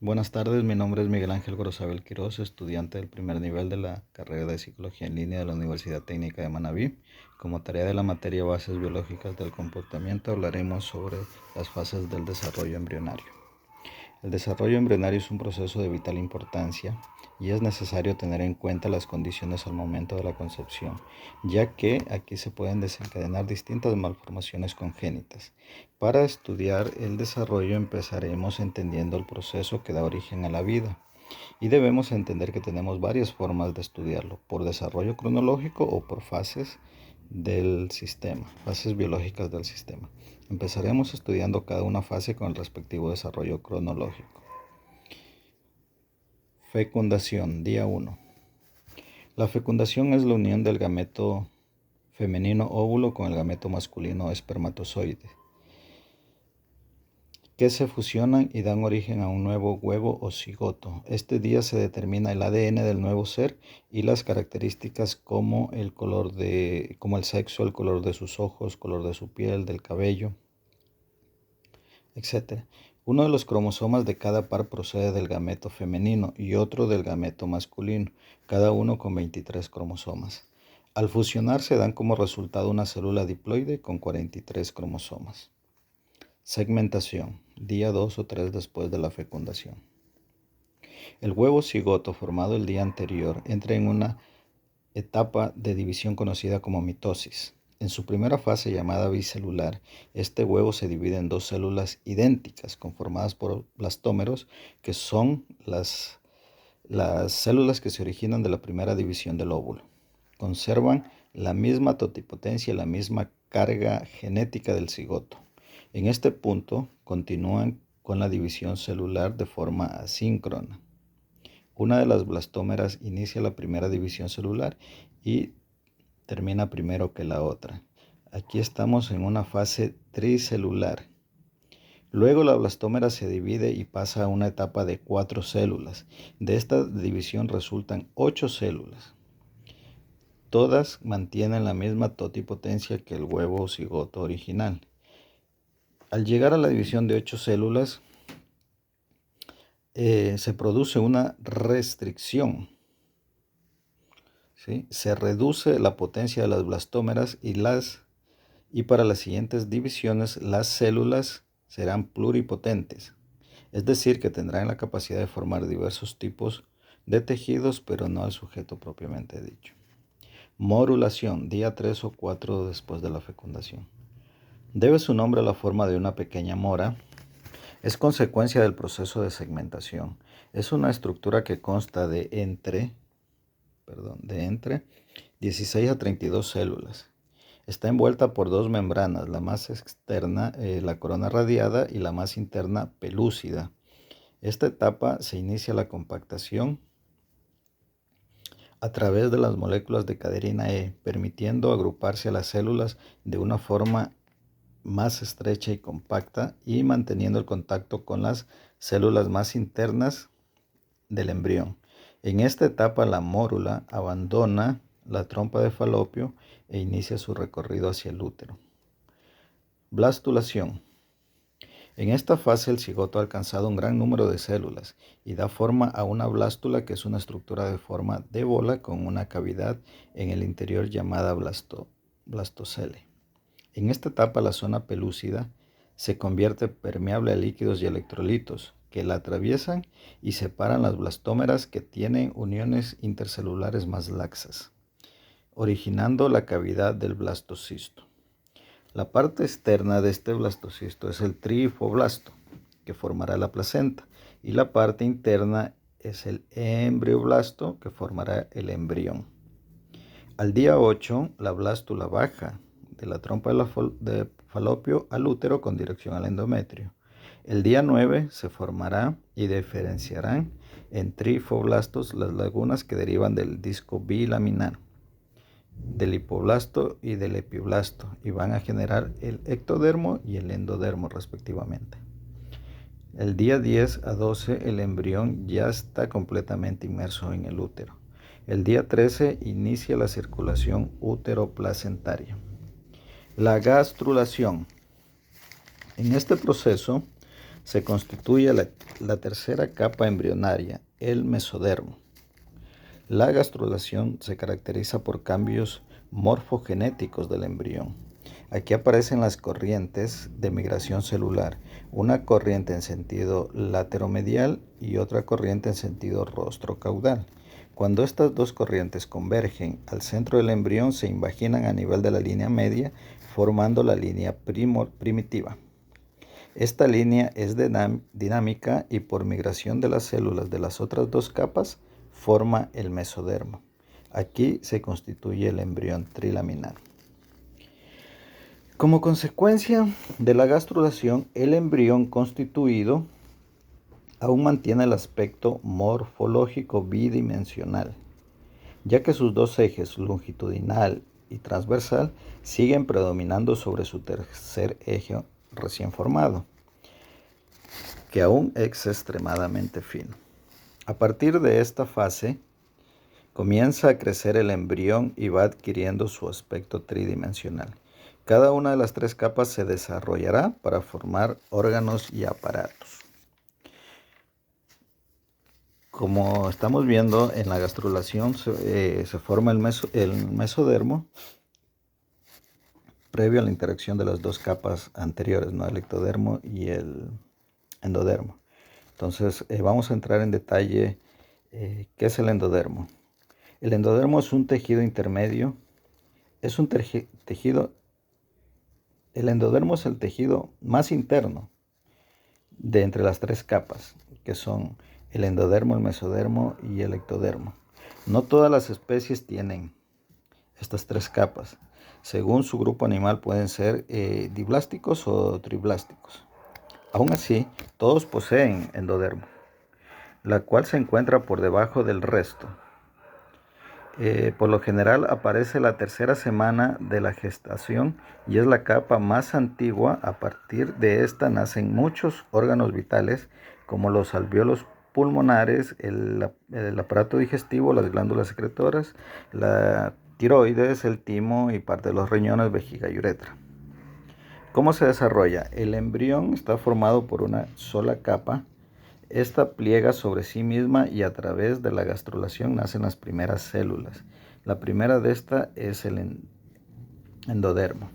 Buenas tardes, mi nombre es Miguel Ángel Gorosabel Quiroz, estudiante del primer nivel de la carrera de Psicología en línea de la Universidad Técnica de Manabí. Como tarea de la materia Bases Biológicas del Comportamiento hablaremos sobre las fases del desarrollo embrionario. El desarrollo embrionario es un proceso de vital importancia y es necesario tener en cuenta las condiciones al momento de la concepción, ya que aquí se pueden desencadenar distintas malformaciones congénitas. Para estudiar el desarrollo empezaremos entendiendo el proceso que da origen a la vida y debemos entender que tenemos varias formas de estudiarlo, por desarrollo cronológico o por fases del sistema, fases biológicas del sistema. Empezaremos estudiando cada una fase con el respectivo desarrollo cronológico. Fecundación, día 1. La fecundación es la unión del gameto femenino óvulo con el gameto masculino espermatozoide, que se fusionan y dan origen a un nuevo huevo o cigoto. Este día se determina el ADN del nuevo ser y las características como el sexo, el color de sus ojos, color de su piel, del cabello, etc. Uno de los cromosomas de cada par procede del gameto femenino y otro del gameto masculino, cada uno con 23 cromosomas. Al fusionarse dan como resultado una célula diploide con 43 cromosomas. Segmentación, día 2 o 3 después de la fecundación. El huevo cigoto formado el día anterior entra en una etapa de división conocida como mitosis. En su primera fase llamada bicelular, este huevo se divide en dos células idénticas conformadas por blastómeros, que son las células que se originan de la primera división del óvulo. Conservan la misma totipotencia y la misma carga genética del cigoto. En este punto continúan con la división celular de forma asíncrona. Una de las blastómeras inicia la primera división celular y termina primero que la otra. Aquí estamos en una fase tricelular. Luego la blastómera se divide y pasa a una etapa de 4 células. De esta división resultan 8 células. Todas mantienen la misma totipotencia que el huevo cigoto original. Al llegar a la división de 8 células, se produce una restricción. ¿Sí? Se reduce la potencia de las blastómeras y para las siguientes divisiones las células serán pluripotentes. Es decir, que tendrán la capacidad de formar diversos tipos de tejidos, pero no al sujeto propiamente dicho. Morulación, día 3 o 4 después de la fecundación. Debe su nombre a la forma de una pequeña mora. Es consecuencia del proceso de segmentación. Es una estructura que consta de entre 16 a 32 células. Está envuelta por dos membranas, la más externa, la corona radiada, y la más interna, pelúcida. Esta etapa se inicia la compactación a través de las moléculas de caderina E, permitiendo agruparse a las células de una forma más estrecha y compacta y manteniendo el contacto con las células más internas del embrión. En esta etapa la mórula abandona la trompa de falopio e inicia su recorrido hacia el útero. Blastulación. En esta fase el cigoto ha alcanzado un gran número de células y da forma a una blástula, que es una estructura de forma de bola con una cavidad en el interior llamada blastocele. En esta etapa la zona pelúcida se convierte permeable a líquidos y electrolitos que la atraviesan y separan las blastómeras, que tienen uniones intercelulares más laxas, originando la cavidad del blastocisto. La parte externa de este blastocisto es el trifoblasto, que formará la placenta, y la parte interna es el embrioblasto, que formará el embrión. Al día 8, la blástula baja de la trompa de falopio al útero con dirección al endometrio. El día 9 se formará y diferenciarán en trifoblastos las lagunas que derivan del disco bilaminar, del hipoblasto y del epiblasto, y van a generar el ectodermo y el endodermo respectivamente. El día 10 a 12 el embrión ya está completamente inmerso en el útero. El día 13 inicia la circulación útero-placentaria. La gastrulación. En este proceso se constituye la tercera capa embrionaria, el mesodermo. La gastrulación se caracteriza por cambios morfogenéticos del embrión. Aquí aparecen las corrientes de migración celular, una corriente en sentido lateromedial y otra corriente en sentido rostro-caudal. Cuando estas dos corrientes convergen al centro del embrión, se invaginan a nivel de la línea media, formando la línea primitiva. Esta línea es dinámica y por migración de las células de las otras dos capas forma el mesodermo. Aquí se constituye el embrión trilaminar. Como consecuencia de la gastrulación, el embrión constituido aún mantiene el aspecto morfológico bidimensional, ya que sus dos ejes, longitudinal y transversal, siguen predominando sobre su tercer eje recién formado, que aún es extremadamente fino. A partir de esta fase, comienza a crecer el embrión y va adquiriendo su aspecto tridimensional. Cada una de las tres capas se desarrollará para formar órganos y aparatos. Como estamos viendo, en la gastrulación se forma el mesodermo previo a la interacción de las dos capas anteriores, ¿no? El ectodermo y el endodermo. Entonces vamos a entrar en detalle qué es el endodermo. El endodermo es un tejido intermedio, el endodermo es el tejido más interno de entre las tres capas, que son el endodermo, el mesodermo y el ectodermo. No todas las especies tienen estas tres capas. Según su grupo animal pueden ser diblásticos o triblásticos. Aún así, todos poseen endodermo, la cual se encuentra por debajo del resto. Por lo general aparece la tercera semana de la gestación y es la capa más antigua. A partir de esta nacen muchos órganos vitales como los alvéolos pulmonares, el aparato digestivo, las glándulas secretoras, la tiroides, el timo y parte de los riñones, vejiga y uretra. ¿Cómo se desarrolla? El embrión está formado por una sola capa. Esta pliega sobre sí misma y a través de la gastrulación nacen las primeras células. La primera de esta es el endodermo.